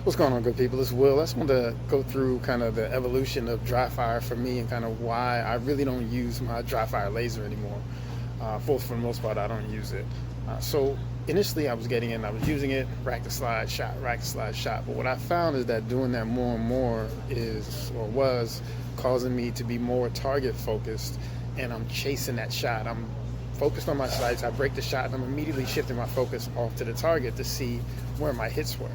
What's going on, good people? It's Will. I just wanted to go through kind of the evolution of dry fire for me and kind of why I really don't use my dry fire laser anymore. For the most part, I don't use it. So initially I was using it, rack to slide, shot, rack to slide, shot. But what I found is that doing that more and more was causing me to be more target focused, and I'm chasing that shot. I'm focused on my sights, I break the shot, and I'm immediately shifting my focus off to the target to see where my hits were,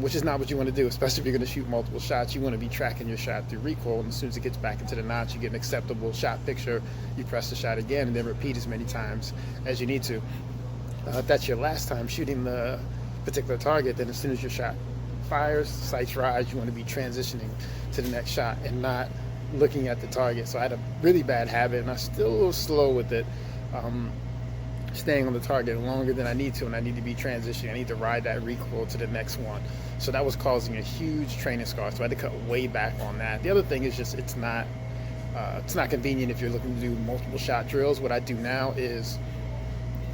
which is not what you want to do, especially if you're going to shoot multiple shots. You want to be tracking your shot through recoil, and as soon as it gets back into the notch, you get an acceptable shot picture, you press the shot again, and then repeat as many times as you need to. If that's your last time shooting the particular target, then as soon as your shot fires, sights rise, you want to be transitioning to the next shot and not looking at the target. So I had a really bad habit, and I'm still a little slow with it. Staying on the target longer than I need to, and I need to be transitioning. I need to ride that recoil to the next one. So that was causing a huge training scar. So I had to cut way back on that. The other thing is just it's not convenient if you're looking to do multiple shot drills. What I do now is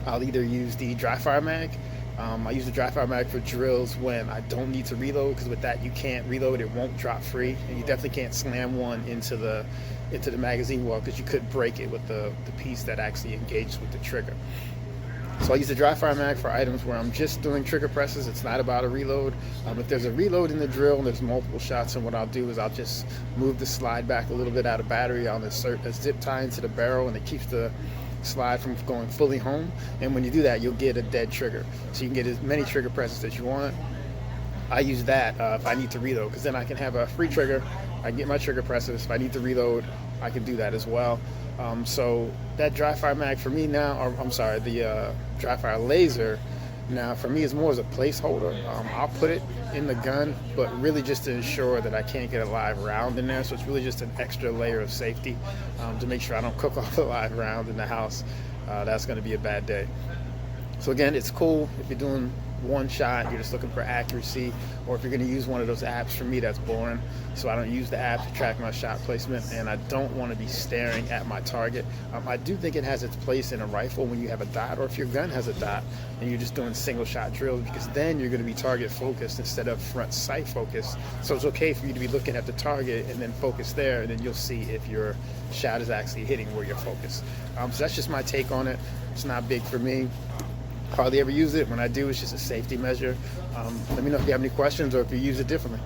I'll either use the dry fire mag. I use the dry fire mag for drills when I don't need to reload, because with that you can't reload, it won't drop free, and you definitely can't slam one into the magazine wall, because you could break it with the piece that actually engages with the trigger. So I use the dry fire mag for items where I'm just doing trigger presses. It's not about a reload. If there's a reload in the drill and there's multiple shots, and what I'll do is I'll just move the slide back a little bit out of battery. I'll insert a zip tie into the barrel, and it keeps the slide from going fully home. And when you do that, you'll get a dead trigger, so you can get as many trigger presses as you want. I use that if I need to reload, because then I can have a free trigger. I get my trigger presses. If I need to reload, I can do that as well. So that dry fire mag for me now, or I'm sorry, the dry fire laser now for me is more as a placeholder. I'll put it in the gun, but really just to ensure that I can't get a live round in there. So it's really just an extra layer of safety to make sure I don't cook off the live round in the house. That's going to be a bad day. So again, it's cool if you're doing one shot, you're just looking for accuracy, or if you're going to use one of those apps. For me, that's boring, so I don't use the app to track my shot placement, and I don't want to be staring at my target. I do think it has its place in a rifle when you have a dot, or if your gun has a dot and you're just doing single shot drills, because then you're going to be target focused instead of front sight focused. So it's okay for you to be looking at the target and then focus there, and then you'll see if your shot is actually hitting where you're focused. So that's just my take on it. It's not big for me. Hardly ever use it. When I do, it's just a safety measure. Let me know if you have any questions or if you use it differently.